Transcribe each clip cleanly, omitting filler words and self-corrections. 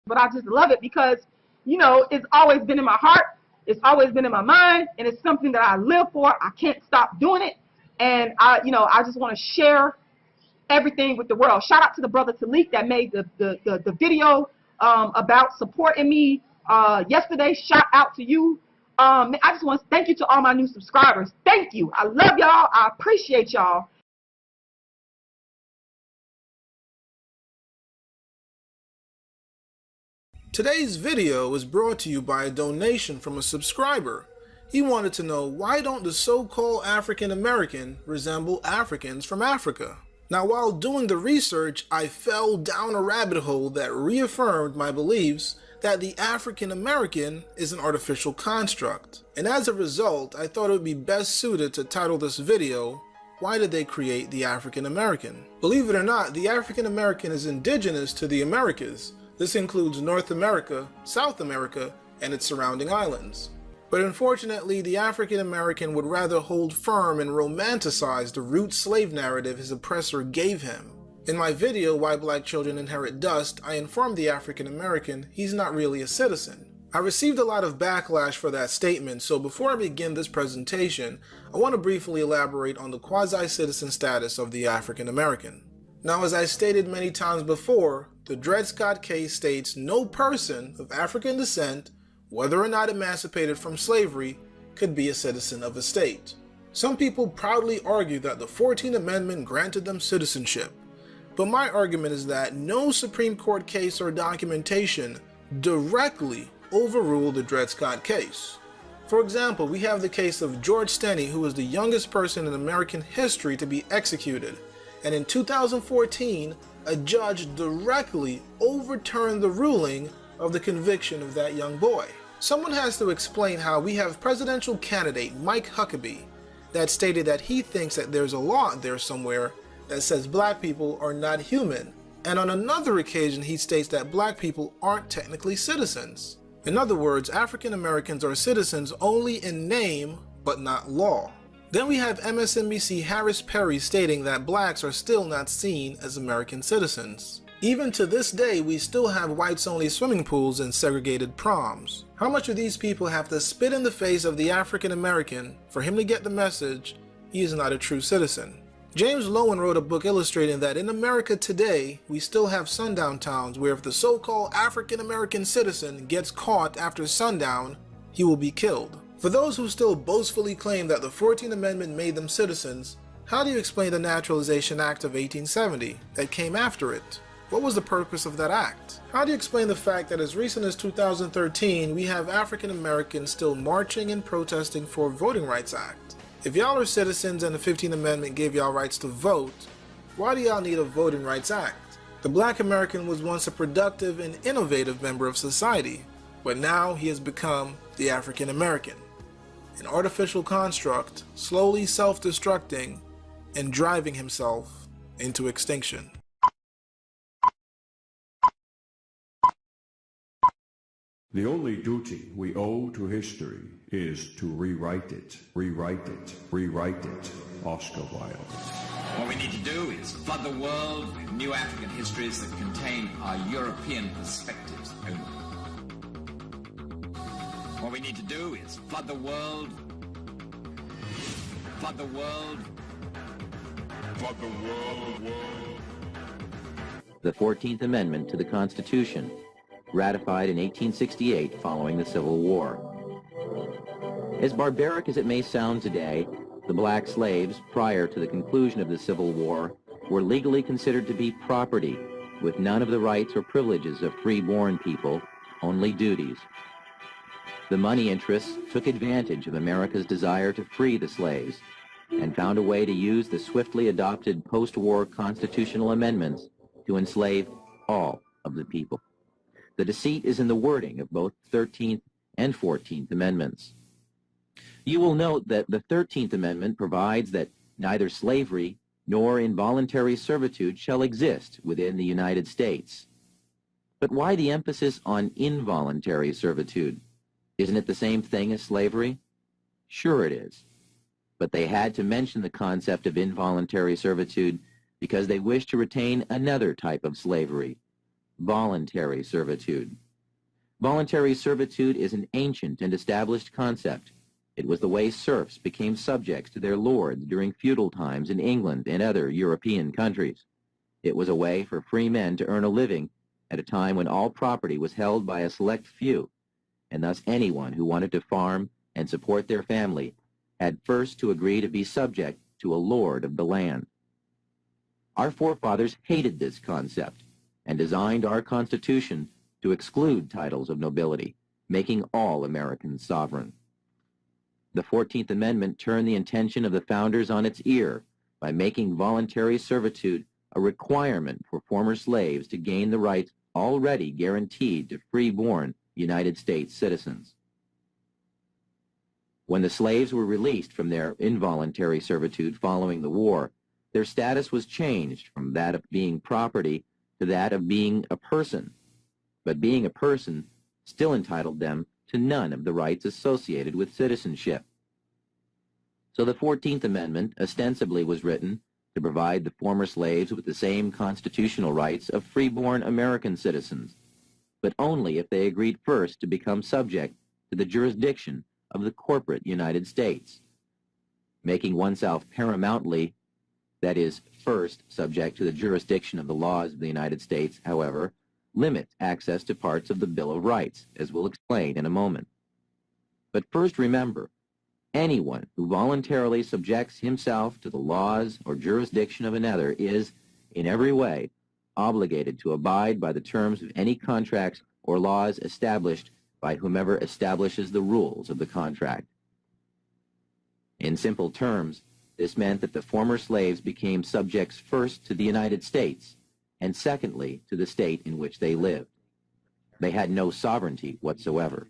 but I just love it because, you know, it's always been in my heart. It's always been in my mind, and it's something that I live for. I can't stop doing it. And I just want to share everything with the world. Shout out to the brother Taalik that made the video about supporting me yesterday. Shout out to you. I just want to thank you to all my new subscribers. Thank you. I love y'all. I appreciate y'all. Today's video is brought to you by a donation from a subscriber. He wanted to know, why don't the so-called African American resemble Africans from Africa? Now, while doing the research, I fell down a rabbit hole that reaffirmed my beliefs that the African American is an artificial construct. And as a result, I thought it would be best suited to title this video, "Why did they create the African American?" Believe it or not, the African American is indigenous to the Americas. This includes North America, South America, and its surrounding islands. But unfortunately, the African American would rather hold firm and romanticize the root slave narrative his oppressor gave him. In my video, Why Black Children Inherit Dust, I informed the African American he's not really a citizen. I received a lot of backlash for that statement, so before I begin this presentation, I want to briefly elaborate on the quasi-citizen status of the African American. Now, as I stated many times before, the Dred Scott case states no person of African descent, whether or not emancipated from slavery, could be a citizen of a state. Some people proudly argue that the 14th Amendment granted them citizenship, but my argument is that no Supreme Court case or documentation directly overruled the Dred Scott case. For example, we have the case of George Stenny, who was the youngest person in American history to be executed, and in 2014, a judge directly overturned the ruling of the conviction of that young boy. Someone has to explain how we have presidential candidate Mike Huckabee that stated that he thinks that there's a law out there somewhere that says black people are not human, and on another occasion he states that black people aren't technically citizens. In other words, African Americans are citizens only in name but not law. Then we have MSNBC Harris Perry stating that blacks are still not seen as American citizens. Even to this day, we still have whites-only swimming pools and segregated proms. How much do these people have to spit in the face of the African American for him to get the message he is not a true citizen? James Loewen wrote a book illustrating that in America today, we still have sundown towns where if the so-called African American citizen gets caught after sundown, he will be killed. For those who still boastfully claim that the 14th Amendment made them citizens, how do you explain the Naturalization Act of 1870 that came after it? What was the purpose of that act? How do you explain the fact that as recent as 2013, we have African Americans still marching and protesting for a Voting Rights Act? If y'all are citizens and the 15th Amendment gave y'all rights to vote, why do y'all need a Voting Rights Act? The Black American was once a productive and innovative member of society, but now he has become the African American, an artificial construct, slowly self-destructing and driving himself into extinction. The only duty we owe to history is to rewrite it, rewrite it, rewrite it. Oscar Wilde. What we need to do is flood the world with new African histories that contain our European perspectives only. What we need to do is flood the world, flood the world, flood the world. The 14th Amendment to the Constitution, ratified in 1868 following the Civil War. As barbaric as it may sound today, the black slaves, prior to the conclusion of the Civil War, were legally considered to be property, with none of the rights or privileges of free-born people, only duties. The money interests took advantage of America's desire to free the slaves, and found a way to use the swiftly adopted post-war constitutional amendments to enslave all of the people. The deceit is in the wording of both 13th and 14th Amendments. You will note that the 13th Amendment provides that neither slavery nor involuntary servitude shall exist within the United States. But why the emphasis on involuntary servitude? Isn't it the same thing as slavery? Sure it is. But they had to mention the concept of involuntary servitude because they wished to retain another type of slavery, voluntary servitude. Voluntary servitude is an ancient and established concept. It was the way serfs became subjects to their lords during feudal times in England and other European countries. It was a way for free men to earn a living at a time when all property was held by a select few, and thus anyone who wanted to farm and support their family had first to agree to be subject to a lord of the land. Our forefathers hated this concept and designed our Constitution to exclude titles of nobility, making all Americans sovereign. The 14th Amendment turned the intention of the founders on its ear by making voluntary servitude a requirement for former slaves to gain the rights already guaranteed to free-born United States citizens. When the slaves were released from their involuntary servitude following the war, their status was changed from that of being property to that of being a person. But being a person still entitled them to none of the rights associated with citizenship. So the 14th Amendment ostensibly was written to provide the former slaves with the same constitutional rights of free-born American citizens, but only if they agreed first to become subject to the jurisdiction of the corporate United States. Making oneself paramountly, that is, first subject to the jurisdiction of the laws of the United States, however, limits access to parts of the Bill of Rights, as we'll explain in a moment. But first remember, anyone who voluntarily subjects himself to the laws or jurisdiction of another is, in every way, obligated to abide by the terms of any contracts or laws established by whomever establishes the rules of the contract. In simple terms, this meant that the former slaves became subjects first to the United States, and secondly to the state in which they lived. They had no sovereignty whatsoever.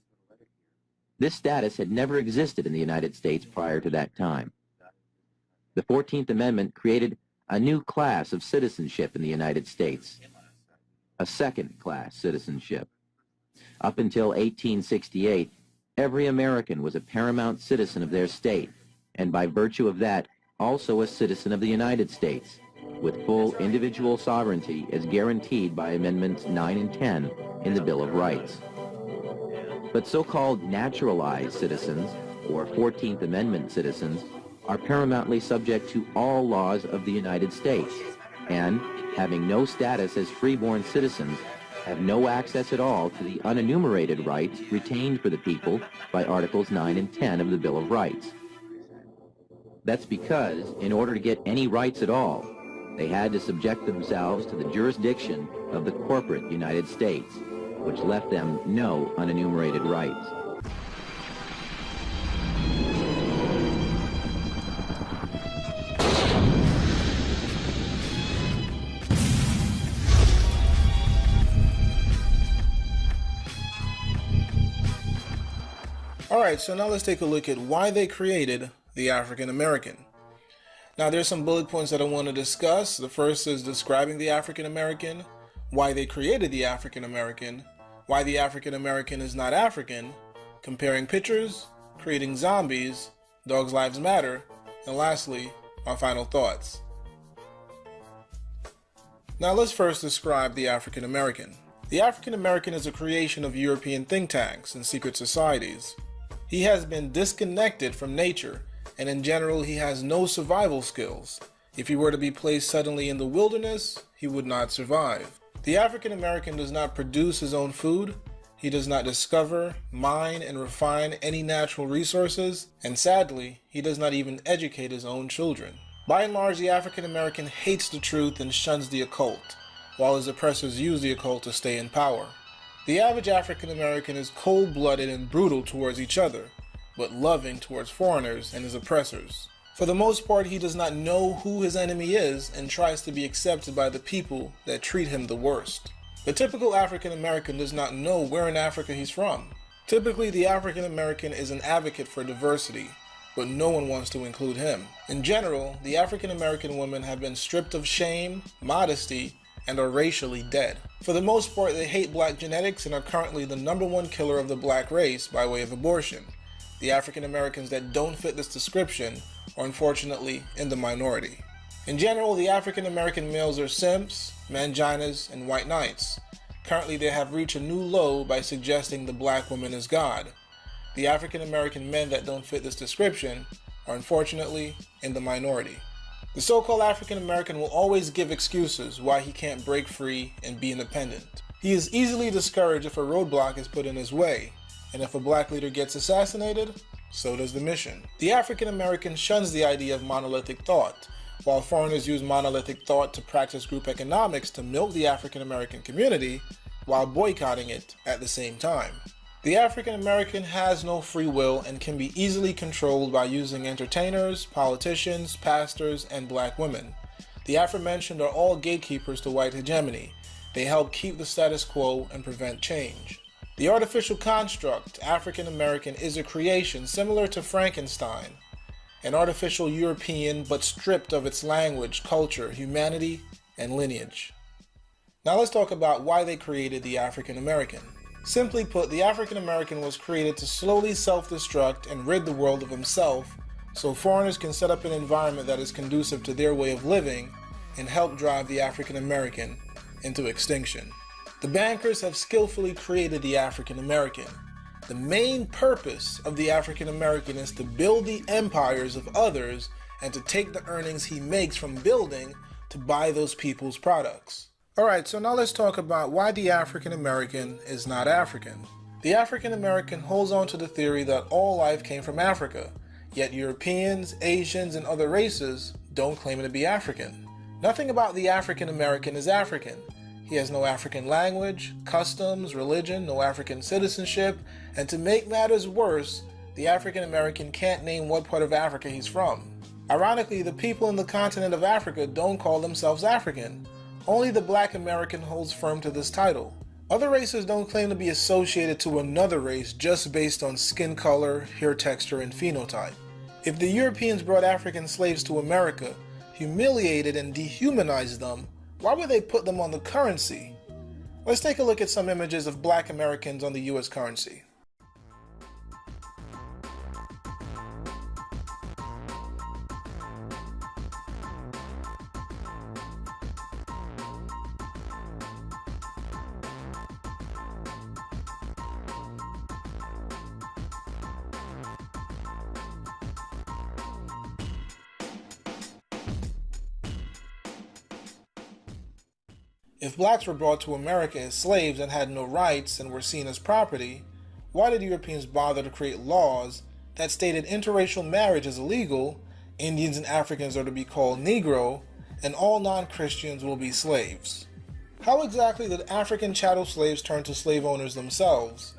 This status had never existed in the United States prior to that time. The 14th Amendment created a new class of citizenship in the United States, a second-class citizenship. Up until 1868, every American was a paramount citizen of their state, and by virtue of that, also a citizen of the United States, with full individual sovereignty as guaranteed by Amendments 9 and 10 in the Bill of Rights. But so-called naturalized citizens, or 14th Amendment citizens, are paramountly subject to all laws of the United States, and, having no status as freeborn citizens, have no access at all to the unenumerated rights retained for the people by Articles 9 and 10 of the Bill of Rights. That's because, in order to get any rights at all, they had to subject themselves to the jurisdiction of the corporate United States, which left them no unenumerated rights. Alright, so now let's take a look at why they created the African American. Now there's some bullet points that I want to discuss. The first is describing the African American, why they created the African American, why the African American is not African, comparing pictures, creating zombies, Dogs Lives Matter, and lastly, my final thoughts. Now let's first describe the African American. The African American is a creation of European think tanks and secret societies. He has been disconnected from nature, and in general he has no survival skills. If he were to be placed suddenly in the wilderness, he would not survive. The African American does not produce his own food, he does not discover, mine, and refine any natural resources, and sadly, he does not even educate his own children. By and large, the African American hates the truth and shuns the occult, while his oppressors use the occult to stay in power. The average African American is cold-blooded and brutal towards each other, but loving towards foreigners and his oppressors. For the most part, he does not know who his enemy is and tries to be accepted by the people that treat him the worst. The typical African American does not know where in Africa he's from. Typically, the African American is an advocate for diversity, but no one wants to include him. In general, the African American women have been stripped of shame, modesty, and are racially dead. For the most part, they hate black genetics and are currently the #1 killer of the black race by way of abortion. The African Americans that don't fit this description are unfortunately in the minority. In general, the African American males are simps, manginas, and white knights. Currently, they have reached a new low by suggesting the black woman is God. The African American men that don't fit this description are unfortunately in the minority. The so-called African American will always give excuses why he can't break free and be independent. He is easily discouraged if a roadblock is put in his way, and if a black leader gets assassinated, so does the mission. The African American shuns the idea of monolithic thought, while foreigners use monolithic thought to practice group economics to milk the African American community while boycotting it at the same time. The African American has no free will and can be easily controlled by using entertainers, politicians, pastors, and black women. The aforementioned are all gatekeepers to white hegemony. They help keep the status quo and prevent change. The artificial construct, African American, is a creation similar to Frankenstein, an artificial European but stripped of its language, culture, humanity, and lineage. Now let's talk about why they created the African American. Simply put, the African American was created to slowly self-destruct and rid the world of himself so foreigners can set up an environment that is conducive to their way of living and help drive the African American into extinction. The bankers have skillfully created the African American. The main purpose of the African American is to build the empires of others and to take the earnings he makes from building to buy those people's products. Alright, so now let's talk about why the African American is not African. The African American holds on to the theory that all life came from Africa, yet Europeans, Asians, and other races don't claim to be African. Nothing about the African American is African. He has no African language, customs, religion, no African citizenship, and to make matters worse, the African American can't name what part of Africa he's from. Ironically, the people in the continent of Africa don't call themselves African. Only the black American holds firm to this title. Other races don't claim to be associated to another race just based on skin color, hair texture, and phenotype. If the Europeans brought African slaves to America, humiliated and dehumanized them, why would they put them on the currency? Let's take a look at some images of black Americans on the US currency. If blacks were brought to America as slaves and had no rights and were seen as property, why did Europeans bother to create laws that stated interracial marriage is illegal, Indians and Africans are to be called Negro, and all non-Christians will be slaves? How exactly did African chattel slaves turn to slave owners themselves?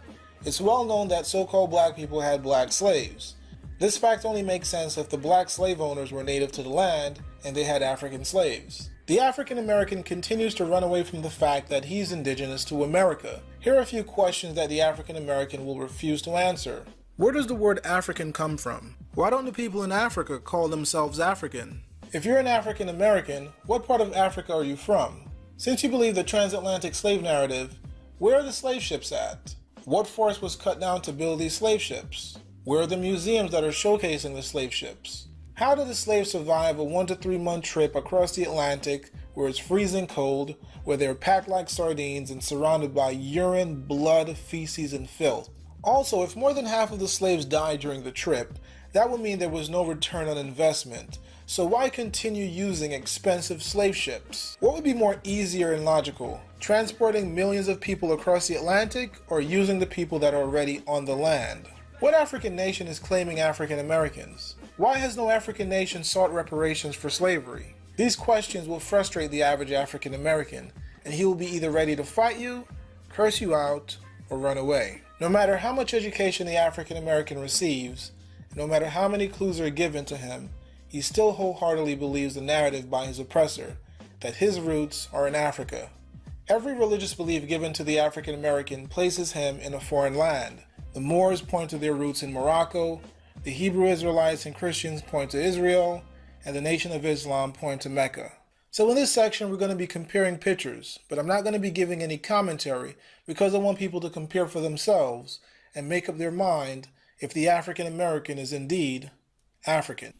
It's well known that so-called black people had black slaves. This fact only makes sense if the black slave owners were native to the land and they had African slaves. The African American continues to run away from the fact that he's indigenous to America. Here are a few questions that the African American will refuse to answer. Where does the word African come from? Why don't the people in Africa call themselves African? If you're an African American, what part of Africa are you from? Since you believe the transatlantic slave narrative, where are the slave ships at? What forest was cut down to build these slave ships? Where are the museums that are showcasing the slave ships? How did the slaves survive a 1 to 3 month trip across the Atlantic where it's freezing cold, where they're packed like sardines and surrounded by urine, blood, feces, and filth? Also, if more than half of the slaves died during the trip, that would mean there was no return on investment. So why continue using expensive slave ships? What would be more easier and logical? Transporting millions of people across the Atlantic or using the people that are already on the land? What African nation is claiming African Americans? Why has no African nation sought reparations for slavery? These questions will frustrate the average African American, and he will be either ready to fight you, curse you out, or run away. No matter how much education the African American receives, no matter how many clues are given to him, he still wholeheartedly believes the narrative by his oppressor, that his roots are in Africa. Every religious belief given to the African American places him in a foreign land. The Moors point to their roots in Morocco, the Hebrew Israelites and Christians point to Israel, and the Nation of Islam point to Mecca. So in this section, we're going to be comparing pictures, but I'm not going to be giving any commentary because I want people to compare for themselves and make up their mind if the African American is indeed African.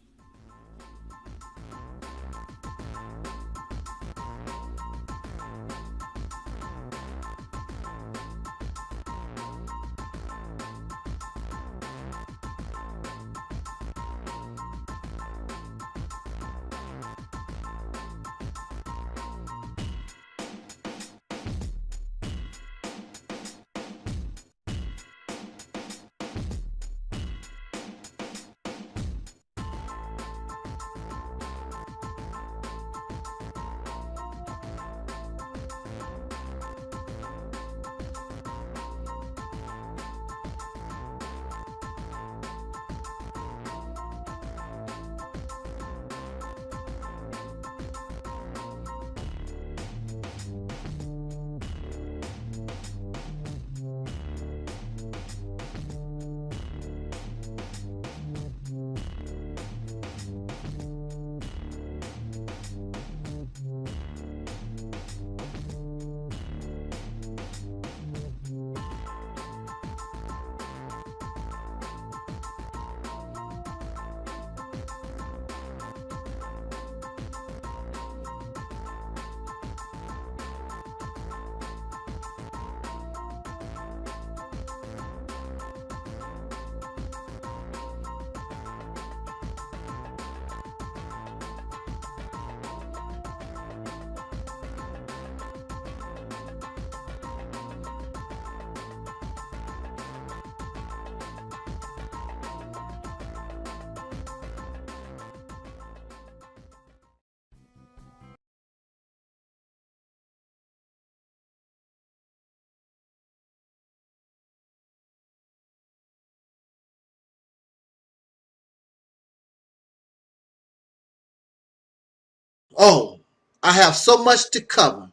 Oh, I have so much to cover.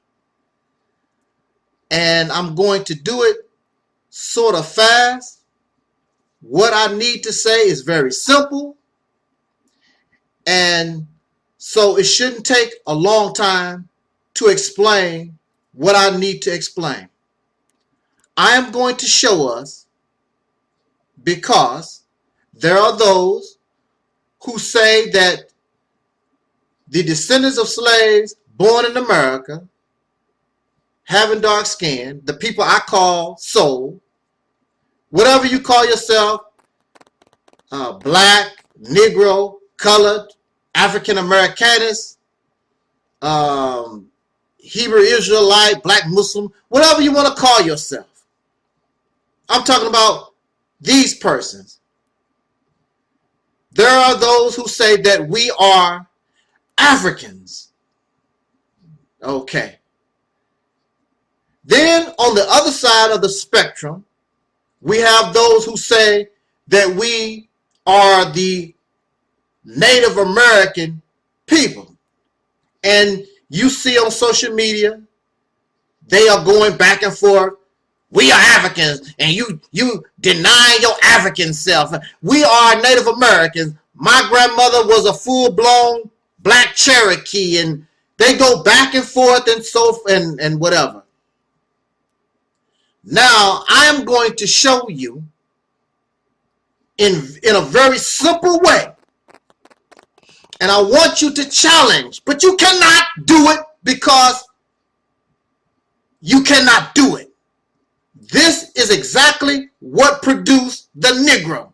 And I'm going to do it sort of fast. What I need to say is very simple. And so it shouldn't take a long time to explain what I need to explain. I am going to show us, because there are those who say that the descendants of slaves born in America, having dark skin, the people I call soul, whatever you call yourself, black, Negro, colored, African Americanist, Hebrew Israelite, black Muslim, whatever you want to call yourself. I'm talking about these persons. There are those who say that we are Africans. Okay. Then on the other side of the spectrum, we have those who say that we are the Native American people. And you see on social media, they are going back and forth. We are Africans, and you deny your African self. We are Native Americans. My grandmother was a full-blown black Cherokee, and they go back and forth and whatever. Now, I am going to show you in a very simple way. And I want you to challenge, but you cannot do it because you cannot do it. This is exactly what produced the Negro.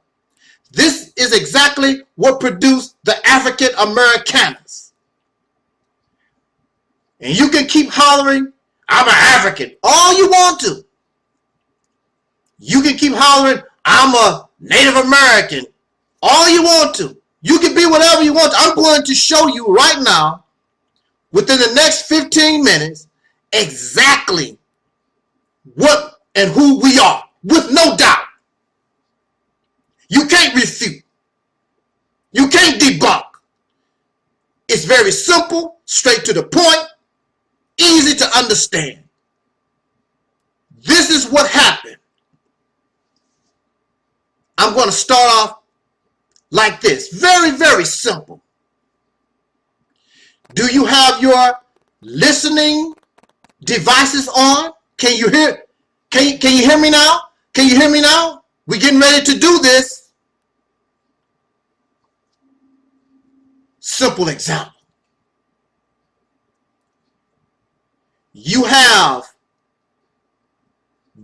This is exactly what produced the African Americaners. And you can keep hollering, I'm an African, all you want to. You can keep hollering, I'm a Native American, all you want to. You can be whatever you want. I'm going to show you right now, within the next 15 minutes, exactly what and who we are, with no doubt. You can't refute. You can't debunk. It's very simple, straight to the point, easy to understand. This is what happened. I'm going to start off like this. Very, very simple. Do you have your listening devices on? Can you hear? Can you hear me now? Can you hear me now? We're getting ready to do this. Simple example. You have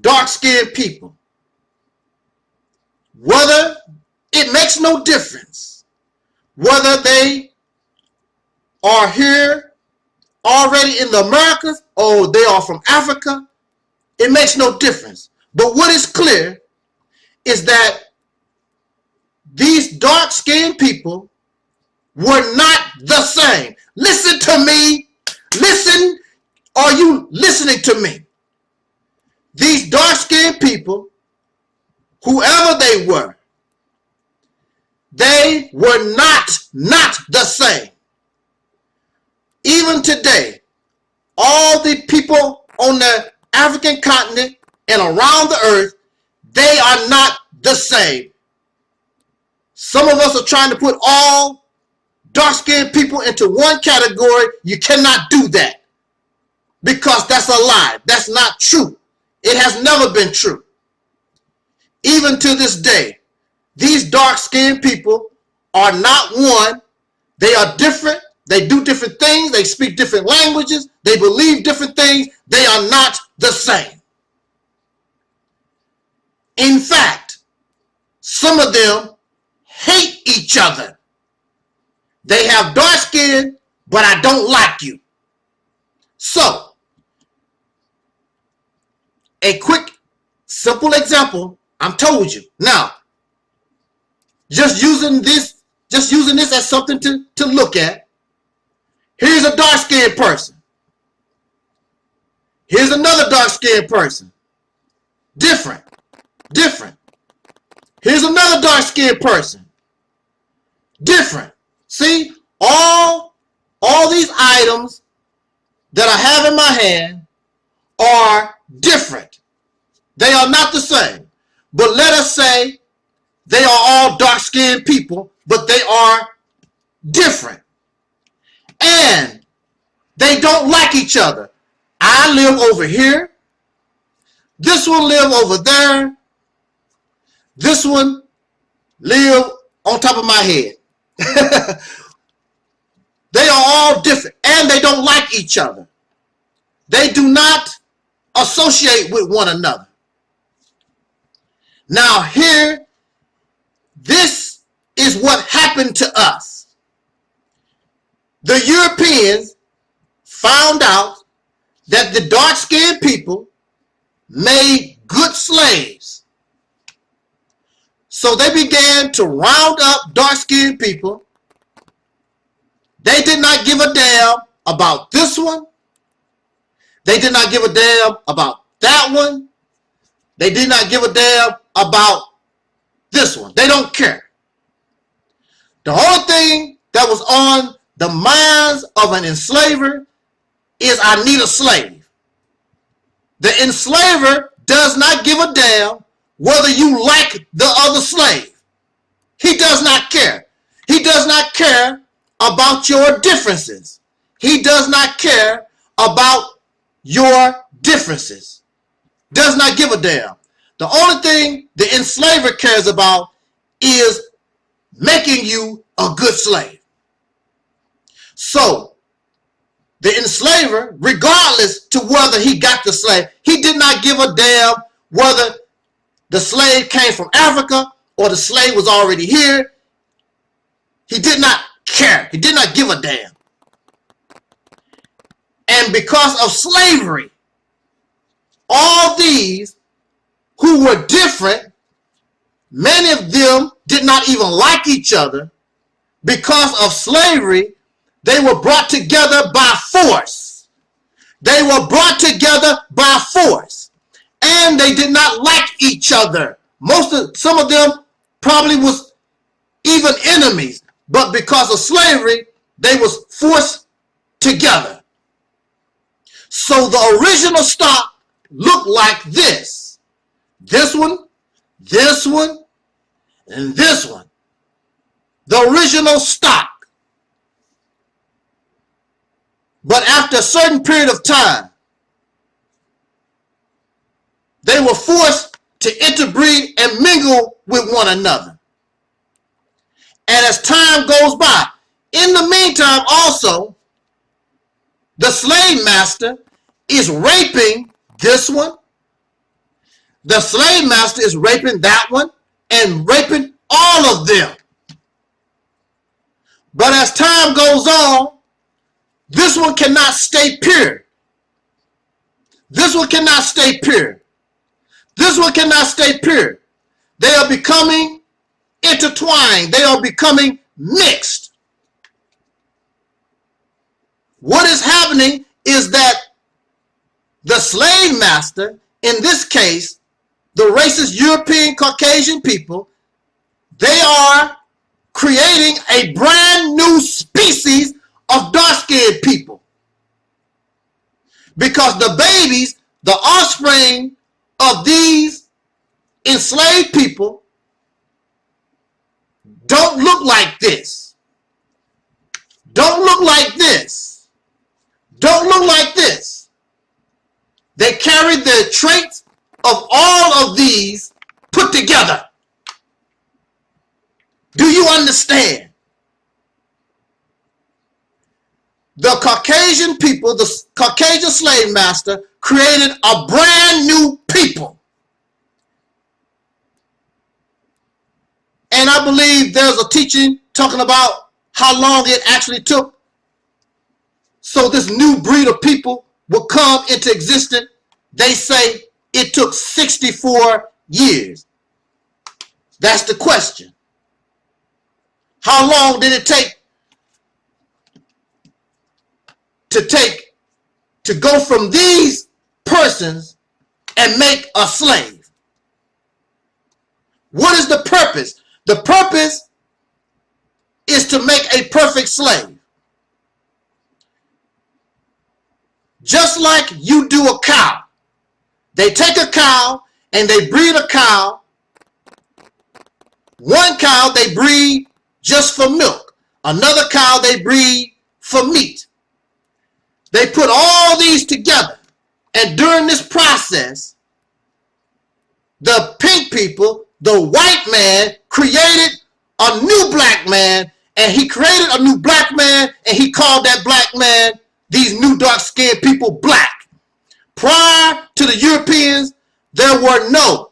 dark-skinned people. Whether it makes no difference whether they are here already in the Americas or they are from Africa, it makes no difference. But what is clear is that these dark-skinned people were not the same. Listen to me. Listen. Are you listening to me? These dark-skinned people, whoever they were not the same. Even today, all the people on the African continent and around the earth, they are not the same. Some of us are trying to put all dark-skinned people into one category. You cannot do that because that's a lie. That's not true. It has never been true. Even to this day, these dark-skinned people are not one. They are different. They do different things. They speak different languages. They believe different things. They are not the same. In fact, some of them hate each other. They have dark skin, but I don't like you. So, a quick, simple example, I'm told you. Now, just using this as something to look at. Here's a dark-skinned person. Here's another dark-skinned person. Different. Here's another dark-skinned person. Different. See, all all these items that I have in my hand are different. They are not the same. But let us say they are all dark-skinned people, but they are different. And they don't like each other. I live over here. This one live over there. This one live on top of my head. They are all different, and they don't like each other. They do not associate with one another. Now here, this is what happened to us. The Europeans found out that the dark-skinned people made good slaves. So they began to round up dark-skinned people. They did not give a damn about this one. They did not give a damn about that one. They did not give a damn about this one. They don't care. The whole thing that was on the minds of an enslaver is, I need a slave. The enslaver does not give a damn whether you like the other slave. He does not care. He does not care about your differences. He does not care about your differences. Does not give a damn. The only thing the enslaver cares about is making you a good slave. So the enslaver, regardless to whether he got the slave, he did not give a damn whether the slave came from Africa or the slave was already here. He did not care. He did not give a damn. And because of slavery, all these who were different, many of them did not even like each other. Because of slavery, they were brought together by force. They were brought together by force. And they did not like each other. Some of them probably was even enemies. But because of slavery, they was forced together. So the original stock looked like this. This one, and this one. The original stock. But after a certain period of time, they were forced to interbreed and mingle with one another. And as time goes by, in the meantime also, the slave master is raping this one. The slave master is raping that one and raping all of them. But as time goes on, this one cannot stay pure. This one cannot stay pure. This one cannot stay pure. They are becoming intertwined. They are becoming mixed. What is happening is that the slave master, in this case, the racist European Caucasian people, they are creating a brand new species of dark-skinned people. Because the babies, the offspring of these enslaved people, don't look like this. Don't look like this. Don't look like this. They carry the traits of all of these put together. Do you understand? The Caucasian people, the Caucasian slave master, created a brand new people. And I believe there's a teaching talking about how long it actually took so this new breed of people will come into existence. They say it took 64 years. That's the question. How long did it take to go from these persons and make a slave? What is the purpose? The purpose is to make a perfect slave. just like you do a cow. They take a cow and they breed a cow. One cow they breed just for milk. Another cow they breed for meat. They put all these together. And during this process, the pink people, the white man, created a new black man. And he created a new black man, and he called that black man, these new dark-skinned people, black. Prior to the Europeans, there were no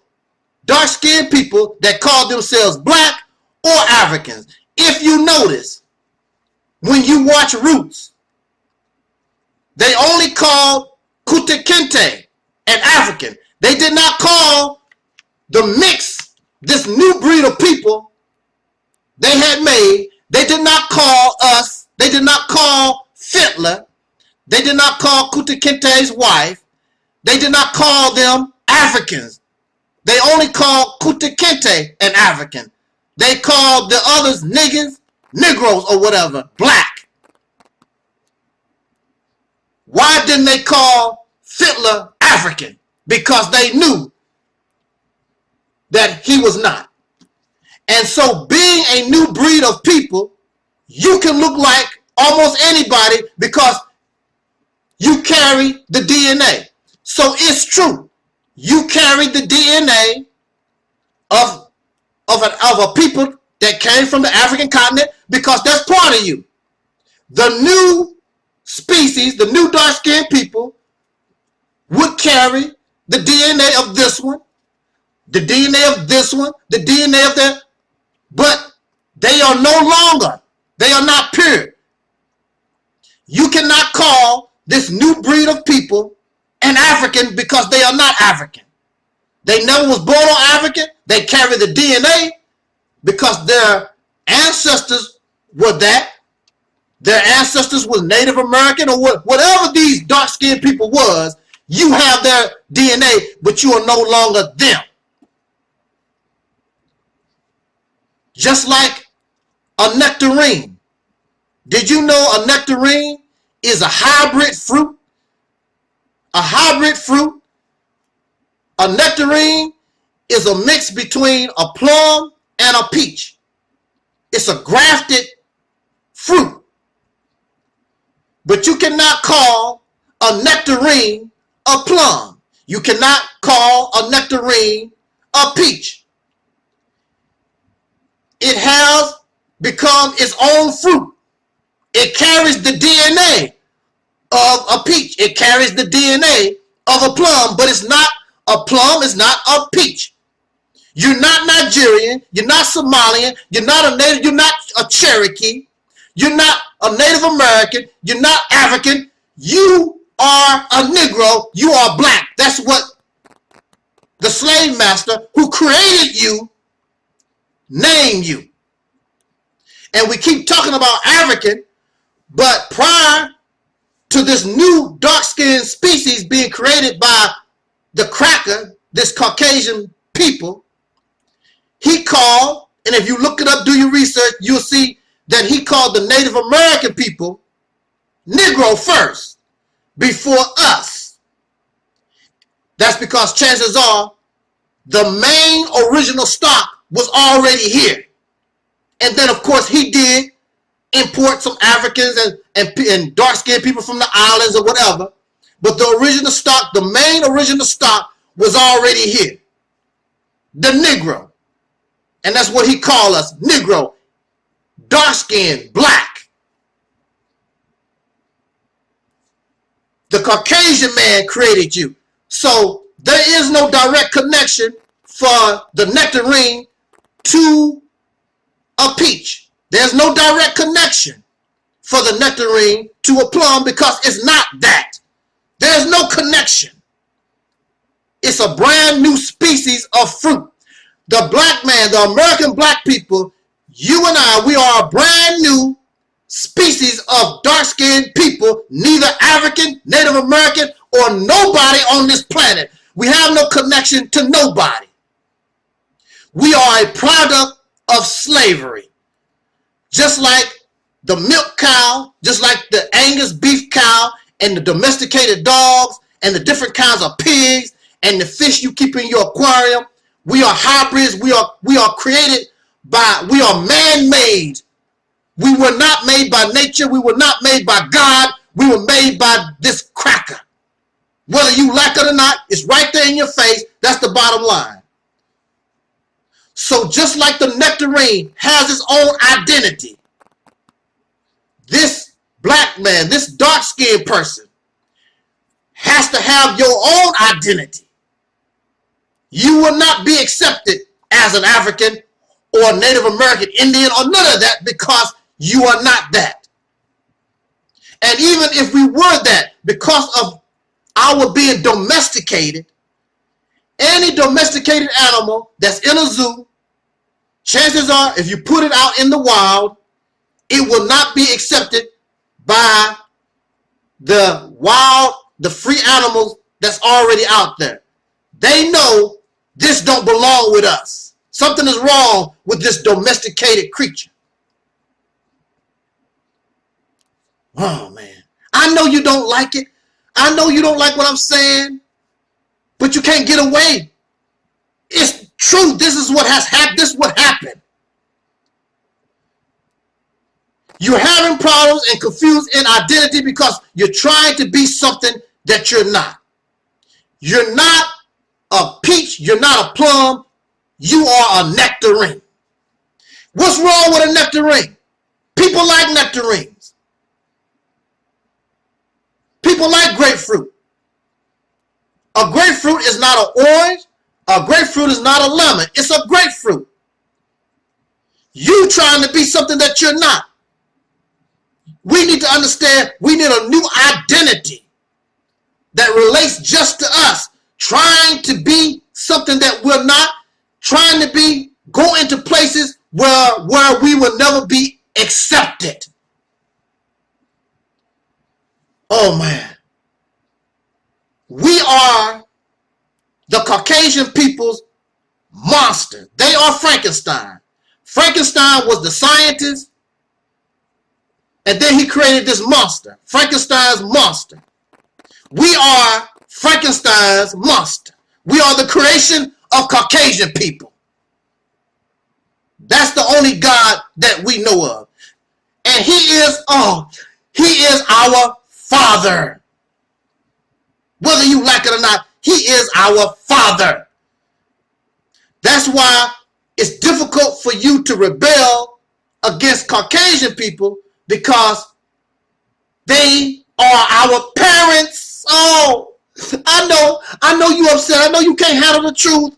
dark-skinned people that called themselves black or Africans. If you notice, when you watch Roots, they only called Kunta Kinte an African. They did not call the mix, this new breed of people they had made. They did not call us, they did not call Fitler, they did not call Kunta Kinte's wife, they did not call them Africans. They only called Kunta Kinte an African. They called the others niggas, Negroes or whatever, black. Why didn't they call Fitler African? Because they knew that he was not. And so being a new breed of people, you can look like almost anybody because you carry the DNA. So it's true. You carry the DNA of a people that came from the African continent because that's part of you. The new species, the new dark-skinned people would carry the DNA of this one, the DNA of this one, the DNA of that. But they are no longer, they are not pure. You cannot call this new breed of people an African because they are not African. They never was born on African. They carry the DNA because their ancestors were that. Their ancestors was Native American or whatever these dark-skinned people was. You have their DNA, but you are no longer them. Just like a nectarine. Did you know a nectarine is a hybrid fruit? A hybrid fruit. A nectarine is a mix between a plum and a peach. It's a grafted fruit. But you cannot call a nectarine a plum. You cannot call a nectarine a peach. It has become its own fruit. It carries the DNA of a peach. It carries the DNA of a plum, but it's not a plum, it's not a peach. You're not Nigerian, you're not Somalian, you're not a Native, you're not a Cherokee, you're not a Native American, you're not African, you are a Negro, you are black. That's what the slave master who created you named you. And we keep talking about African, but prior to this new dark-skinned species being created by the cracker, this Caucasian people, he called, and if you look it up, do your research, you'll see that he called the Native American people Negro first, before us. That's because chances are the main original stock was already here. And then, of course, he did import some Africans and dark-skinned people from the islands or whatever. But the original stock, the main original stock, was already here. The Negro. And that's what he called us, Negro. Dark-skinned, black. The Caucasian man created you. So there is no direct connection for the nectarine to a peach. There's no direct connection for the nectarine to a plum because it's not that. There's no connection. It's a brand new species of fruit. The black man, the American black people, you and I, we are a brand new species of dark-skinned people, neither African, Native American, or nobody on this planet. We have no connection to nobody. We are a product of slavery. Just like the milk cow, just like the Angus beef cow and the domesticated dogs and the different kinds of pigs and the fish you keep in your aquarium. We are hybrids. We are created by, we are man-made. We were not made by nature. We were not made by God. We were made by this cracker. Whether you like it or not, it's right there in your face. That's the bottom line. So just like the nectarine has its own identity, this black man, this dark-skinned person, has to have your own identity. You will not be accepted as an African or Native American, Indian, or none of that, because you are not that. And even if we were that, because of our being domesticated, any domesticated animal that's in a zoo, chances are, if you put it out in the wild, it will not be accepted by the wild, the free animals that's already out there. They know this don't belong with us. Something is wrong with this domesticated creature. Oh, man. I know you don't like it. I know you don't like what I'm saying, but you can't get away. It's true. This is what has happened. This is what happened. You're having problems and confused in identity because you're trying to be something that you're not. You're not a peach. You're not a plum. You are a nectarine. What's wrong with a nectarine? People like nectarines. People like grapefruit. A grapefruit is not an orange. A grapefruit is not a lemon. It's a grapefruit. You trying to be something that you're not. We need to understand we need a new identity that relates just to us. Trying to be something that we're not. Trying to go into places where we will never be accepted. Oh, man. We are the Caucasian people's monster. They are Frankenstein. Frankenstein was the scientist, and then he created this monster, Frankenstein's monster. We are Frankenstein's monster. We are the creation of Caucasian people. That's the only God that we know of. And he is our Father. Whether you like it or not, he is our Father. That's why it's difficult for you to rebel against Caucasian people, because they are our parents. Oh, I know you upset. I know you can't handle the truth.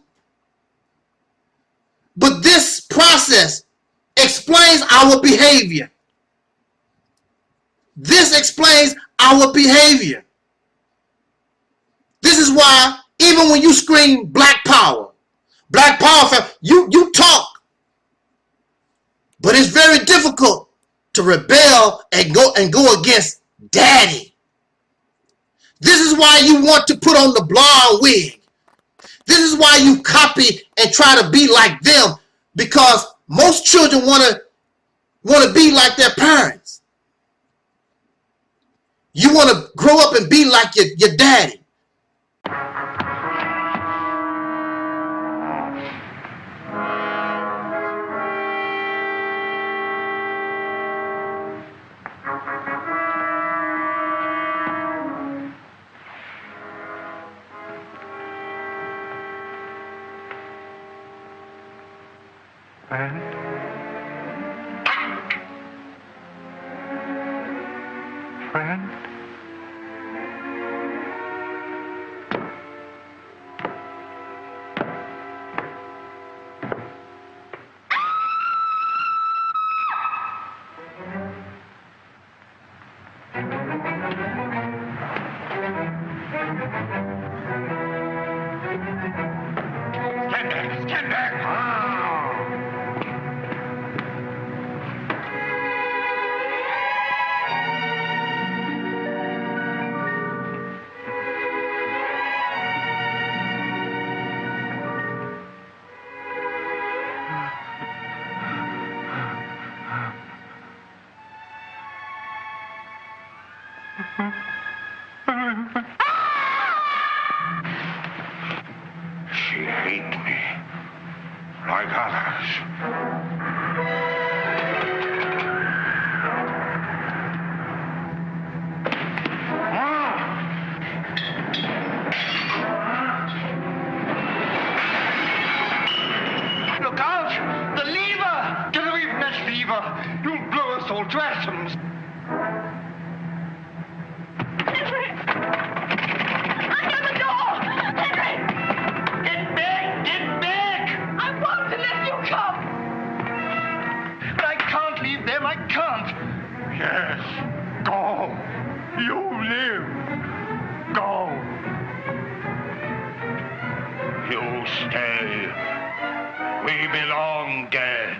But this process explains our behavior. This explains our behavior. This is why even when you scream black power, you talk. But it's very difficult to rebel and go against daddy. This is why you want to put on the blonde wig. This is why you copy and try to be like them, because most children want to be like their parents. You want to grow up and be like your daddy. Friend? Stand back! She hates me, like others. Look out! The lever! Get away from that lever! You'll blow us all to atoms! Henry! Under the door! Henry! Get back! Get back! I want to let you come! But I can't leave them, I can't! Yes, go. You live. Go. You stay. We belong dead.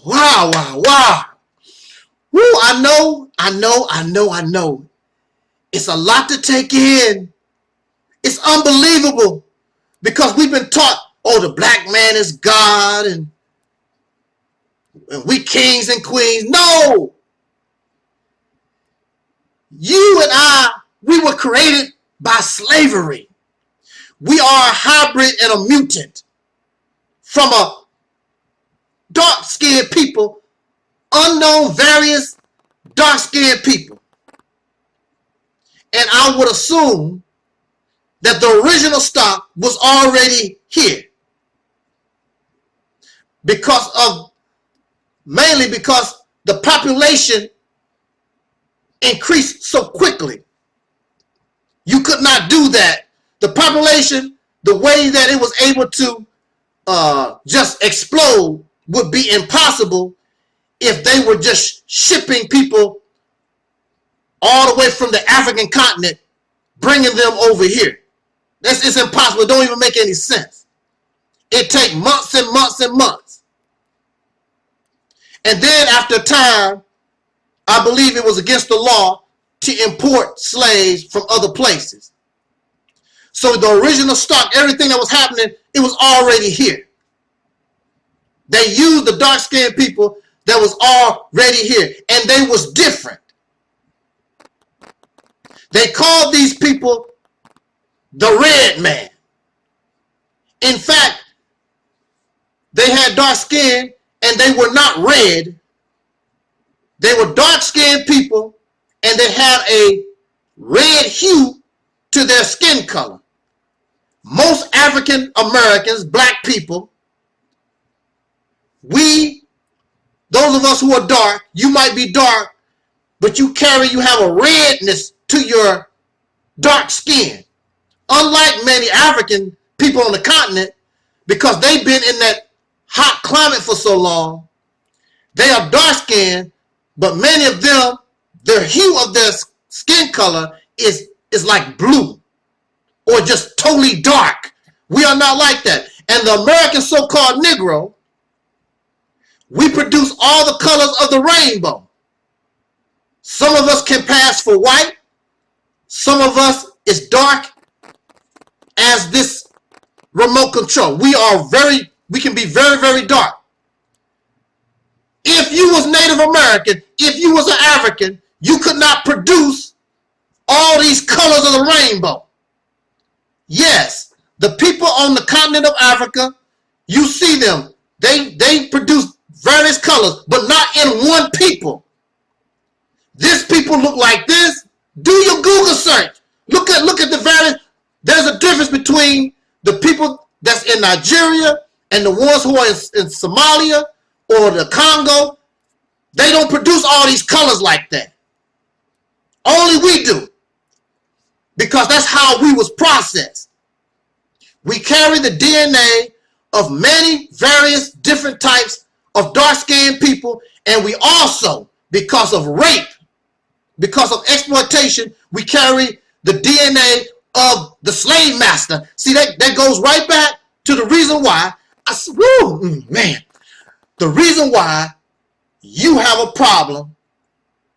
Wow, wow, wow. Woo, I know. It's a lot to take in. It's unbelievable because we've been taught, oh, the black man is God and we kings and queens. No. You and I, we were created by slavery. We are a hybrid and a mutant from a dark-skinned people, unknown various dark-skinned people. And I would assume that the original stock was already here mainly because the population increased so quickly. You could not do that. The population, the way that it was able to just explode would be impossible if they were just shipping people all the way from the African continent, bringing them over here. It's impossible. It don't even make any sense. It takes months and months and months. And then after a time, I believe it was against the law to import slaves from other places. So the original stock, everything that was happening, it was already here. They used the dark-skinned people that was already here, and they was different. They called these people the red man. In fact, they had dark skin and they were not red. They were dark-skinned people and they had a red hue to their skin color. Most African Americans, black people, those of us who are dark, you might be dark, but you have a redness to your dark skin. Unlike many African people on the continent, because they've been in that hot climate for so long, they are dark skinned, but many of them, the hue of their skin color is like blue or just totally dark. We are not like that. And the American so-called Negro, we produce all the colors of the rainbow. Some of us can pass for white. Some of us is dark as this remote control. We can be very, very dark. If you was Native American, if you was an African, you could not produce all these colors of the rainbow. Yes, the people on the continent of Africa, you see them. They produce various colors, but not in one people. This people look like this. Do your Google search. Look at the various. There's a difference between the people that's in Nigeria and the ones who are in Somalia or the Congo, they don't produce all these colors like that. Only we do. Because that's how we was processed. We carry the DNA of many various different types of dark-skinned people, and we also, because of rape, because of exploitation, we carry the DNA of the slave master. See, that goes right back to the reason why, the reason why you have a problem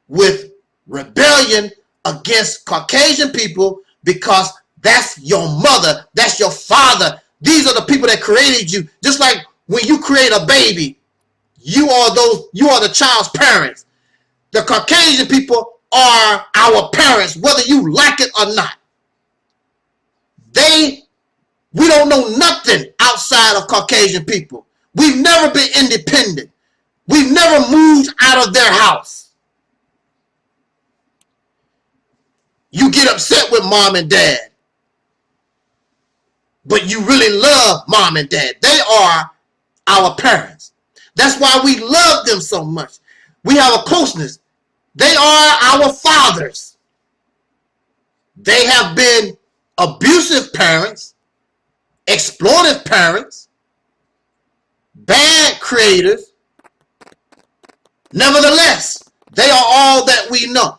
with rebellion against Caucasian people, because that's your mother, that's your father. These are the people that created you. Just like when you create a baby, you are the child's parents. The Caucasian people are our parents, whether you like it or not. We don't know nothing outside of Caucasian people. We've never been independent. We've never moved out of their house. You get upset with mom and dad, but you really love mom and dad. They are our parents. That's why we love them so much. We have a closeness. They are our fathers. They have been abusive parents, exploitive parents, bad creators. Nevertheless, they are all that we know.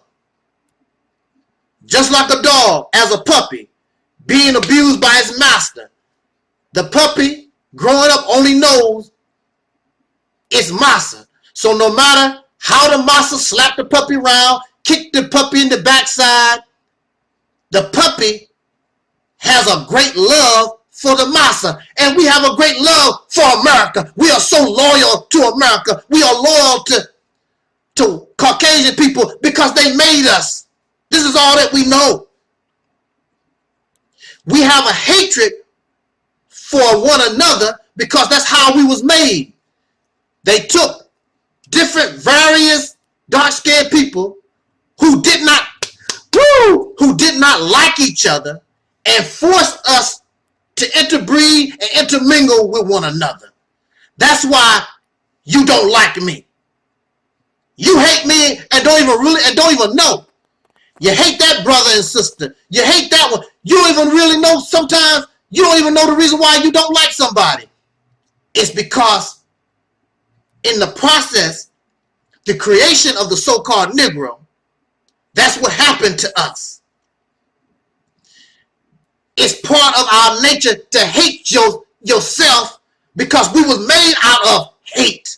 Just like a dog, as a puppy, being abused by its master. The puppy, growing up, only knows its master. So no matter how the master slapped the puppy around, kicked the puppy in the backside, the puppy has a great love for the master. And we have a great love for America. We are so loyal to America. We are loyal to Caucasian people because they made us. This is all that we know. We have a hatred for one another because that's how we was made. They took different various dark-skinned people who did not like each other and forced us to interbreed and intermingle with one another. That's why you don't like me. You hate me and don't even know. You hate that brother and sister. You hate that one. You don't even really know sometimes. You don't even know the reason why you don't like somebody. It's because in the process, the creation of the so-called Negro, that's what happened to us. It's part of our nature to hate yourself because we was made out of hate.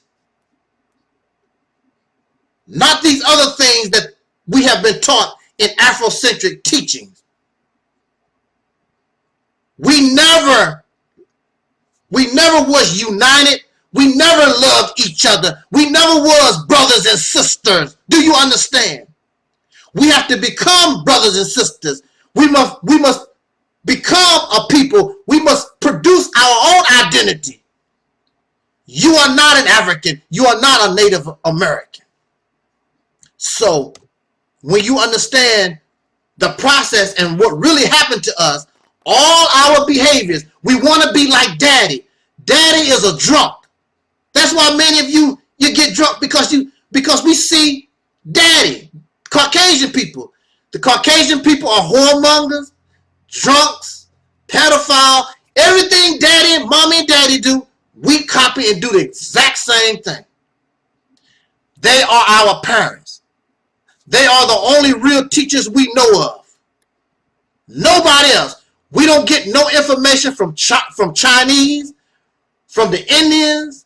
Not these other things that we have been taught in Afrocentric teachings. We never was united. We never loved each other. We never was brothers and sisters. Do you understand? We have to become brothers and sisters. We must become a people. We must produce our own identity. You are not an African. You are not a Native American. So when you understand the process and what really happened to us, all our behaviors, we want to be like daddy. Daddy is a drunk. That's why many of you get drunk because we see daddy. Caucasian people. The Caucasian people are whoremongers, drunks, pedophile. Everything daddy and mommy and daddy do, we copy and do the exact same thing. They are our parents. They are the only real teachers we know of. Nobody else. We don't get no information from Chinese, from the Indians,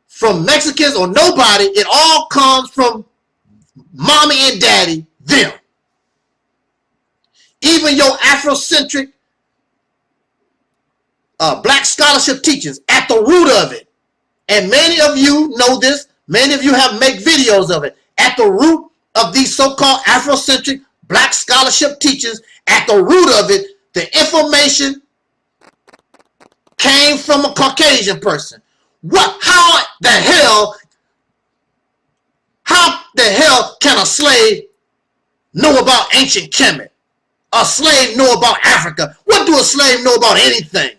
from Mexicans, or nobody. It all comes from mommy and daddy, them. Even your Afrocentric black scholarship teachers at the root of it. And many of you know this. Many of you have made videos of it. At the root of these so-called Afrocentric black scholarship teachers, at the root of it, the information came from a Caucasian person. How the hell can a slave know about ancient Kemet? A slave know about Africa? What do a slave know about anything?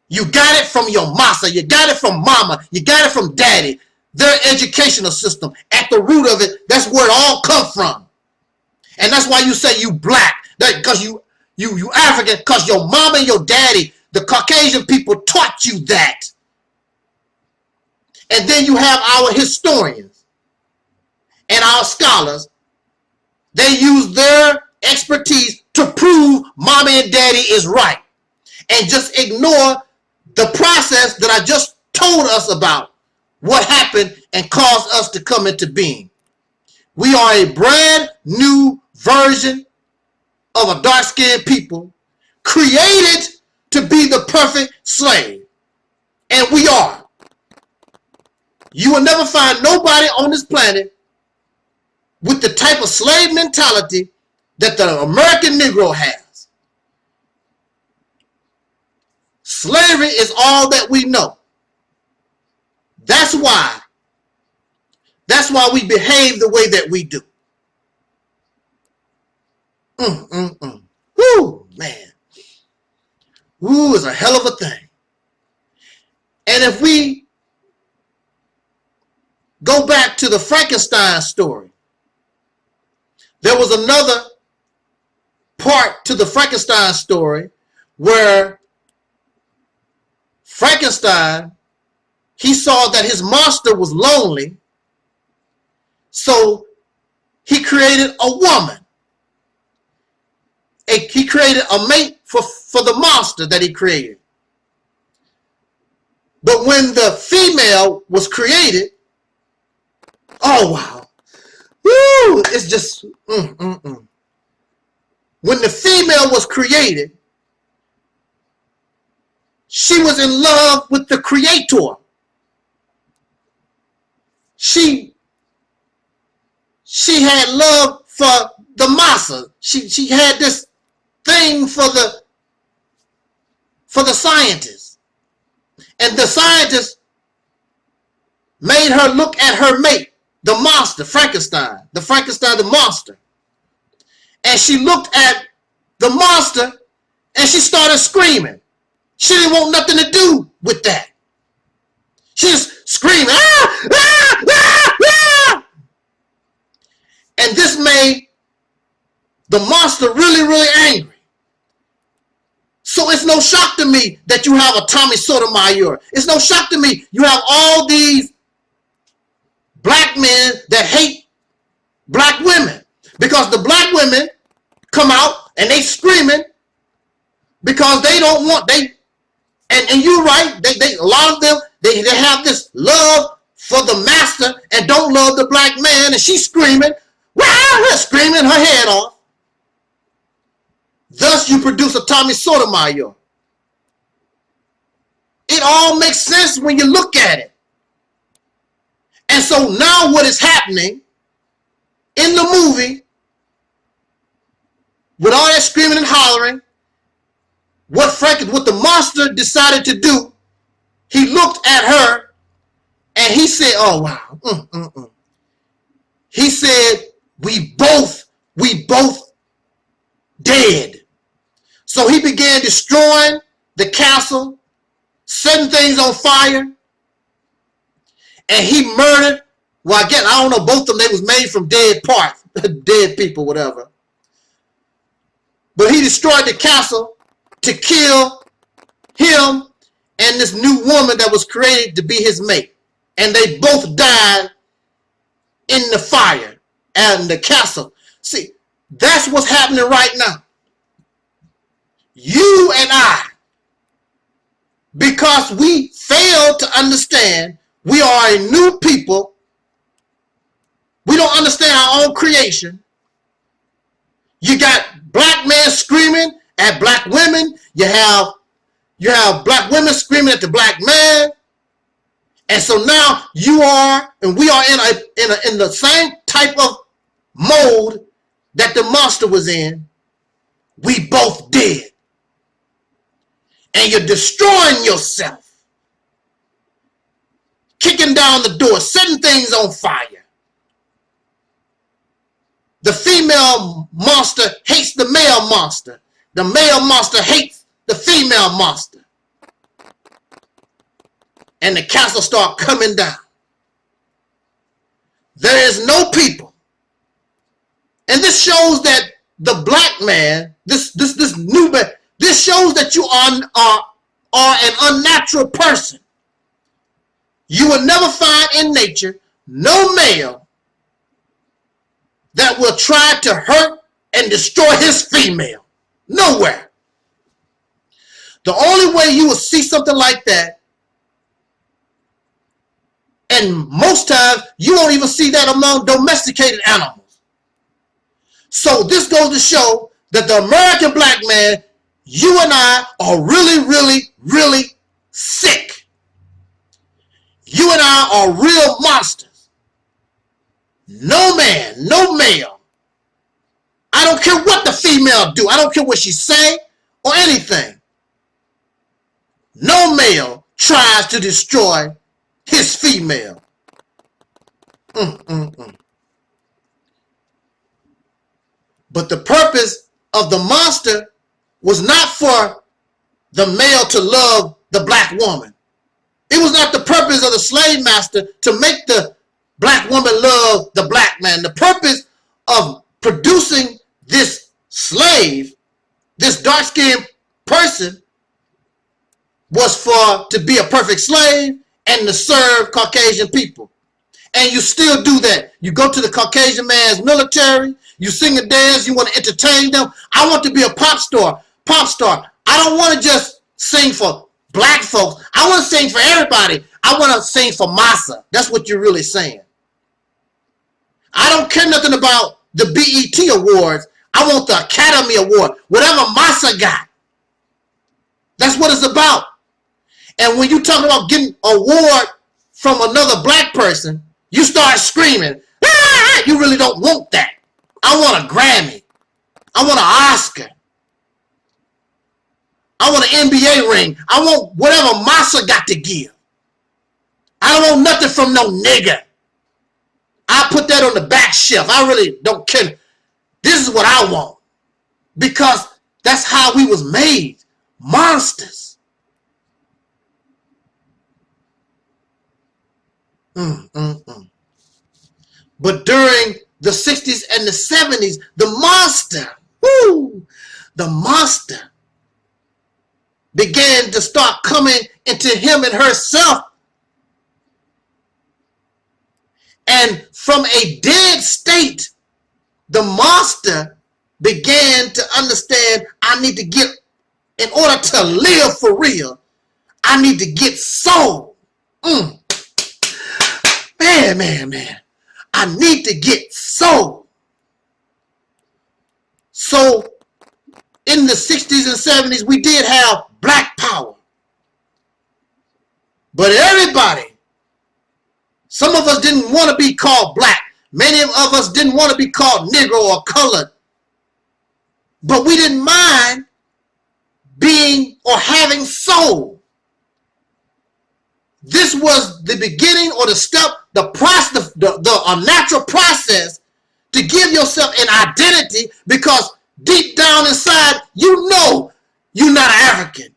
You got it from your massa. You got it from mama. You got it from daddy. Their educational system. At the root of it, that's where it all comes from. And that's why you say you black. Because you African. Because your mama and your daddy, the Caucasian people, taught you that. And then you have our historians and our scholars. They use their expertise to prove mama and daddy is right. And just ignore the process that I just told us about. What happened and caused us to come into being. We are a brand new version of a dark-skinned people created to be the perfect slave. And we are. You will never find nobody on this planet with the type of slave mentality that the American Negro has. Slavery is all that we know. That's why we behave the way that we do. Woo, man. Woo is a hell of a thing. And if we go back to the Frankenstein story, there was another part to the Frankenstein story where Frankenstein, he saw that his monster was lonely, so he created a woman. He created a mate for the monster that he created. But when the female was created, oh wow, woo, it's just, When the female was created, she was in love with the creator. She had love for the massa. She had this thing for the scientists. And the scientists made her look at her mate, the monster, Frankenstein, the monster. And she looked at the monster and she started screaming. She didn't want nothing to do with that. She just screaming, ah, ah, ah, ah. And this made the monster really, really angry. So it's no shock to me that you have a Tommy Sotomayor. It's no shock to me you have all these black men that hate black women. Because the black women come out and they screaming because they don't want, and you're right, a lot of them, they have this love for the master and don't love the black man, and she's screaming, wow, screaming her head off. Thus you produce a Tommy Sotomayor. It all makes sense when you look at it. And so now what is happening in the movie, with all that screaming and hollering, what the monster decided to do, he looked at her and he said, oh wow, He said, we both dead. So he began destroying the castle, setting things on fire, and he murdered, well, I don't know, both of them, they was made from dead parts, dead people, whatever. But he destroyed the castle to kill him and this new woman that was created to be his mate. And they both died in the fire and the castle. See, that's what's happening right now. You and I, because we failed to understand we are a new people, we don't understand our own creation. You got black men screaming at black women. You have black women screaming at the black man. And so now you are, and we are in the same type of mode that the monster was in. We both dead. And you're destroying yourself. Kicking down the door, setting things on fire. The female monster hates the male monster. The male monster hates the female monster. and the castle start coming down. There is no people. And this shows that the black man, this new man, this shows that you are an unnatural person. You will never find in nature no male that will try to hurt and destroy his female. Nowhere. The only way you will see something like that, and most times you won't even see that among domesticated animals. So this goes to show that the American black man, you and I are really, really, really sick. You and I are real monsters. No man, no male. I don't care what the female do. I don't care what she say or anything. No male tries to destroy his female. But the purpose of the monster was not for the male to love the black woman. It was not the purpose of the slave master to make the black woman love the black man. The purpose of producing this slave, this dark-skinned person, was to be a perfect slave and to serve Caucasian people. And you still do that. You go to the Caucasian man's military, you sing and dance, you want to entertain them. I want to be a pop star. I don't want to just sing for black folks. I want to sing for everybody. I want to sing for massa. That's what you're really saying. I don't care nothing about the BET Awards. I want the Academy Award. Whatever massa got. That's what it's about. And when you talk about getting an award from another black person, you start screaming, ah, you really don't want that. I want a Grammy. I want an Oscar. I want an NBA ring. I want whatever massa got to give. I don't want nothing from no nigga. I put that on the back shelf. I really don't care. This is what I want. Because that's how we was made. Monsters. But during the 60s and the 70s, the monster began to start coming into him and herself. And from a dead state, the monster began to understand, I need to get, in order to live for real, I need to get soul. Man. I need to get soul. So in the 60s and 70s, we did have black power. But everybody, some of us didn't want to be called black. Many of us didn't want to be called Negro or colored. But we didn't mind being or having soul. This was the beginning or the step, the process, the natural process to give yourself an identity, because deep down inside, you know you're not an African.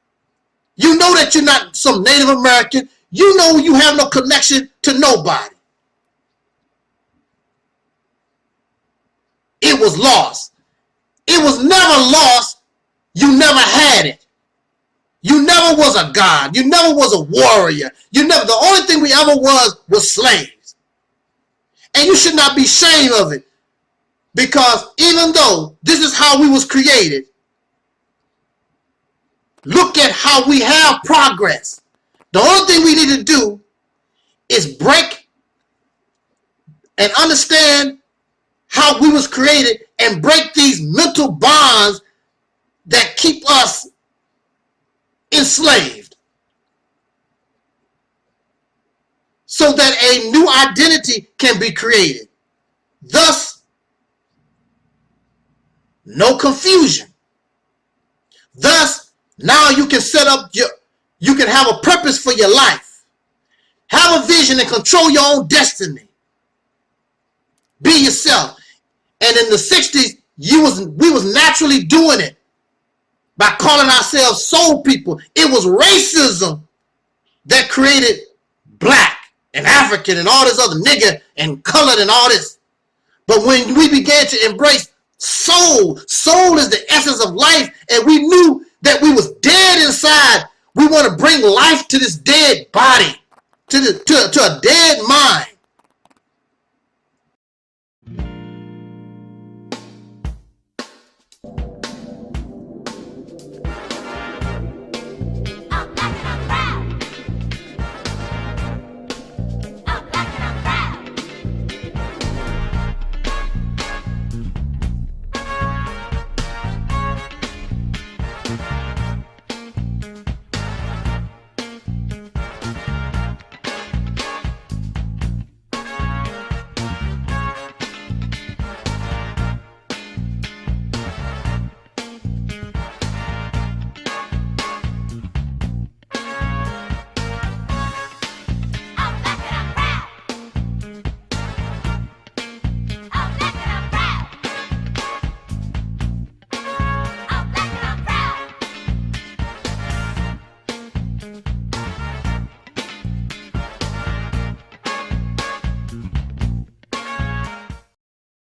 You know that you're not some Native American. You know you have no connection to nobody. It was lost. It was never lost. You never had it. You never was a god. You never was a warrior. The only thing we ever was slaves. And you should not be ashamed of it. Because even though this is how we was created, look at how we have progress. The only thing we need to do is break and understand how we was created and break these mental bonds that keep us enslaved, so that a new identity can be created. Thus, no confusion. Thus, now you can set up you can have a purpose for your life. Have a vision and control your own destiny. Be yourself. And in the 60s, we was naturally doing it by calling ourselves soul people. It was racism that created and African and all this other nigger and colored and all this. But when we began to embrace soul is the essence of life, and we knew that we was dead inside. We want to bring life to this dead body, to a dead mind.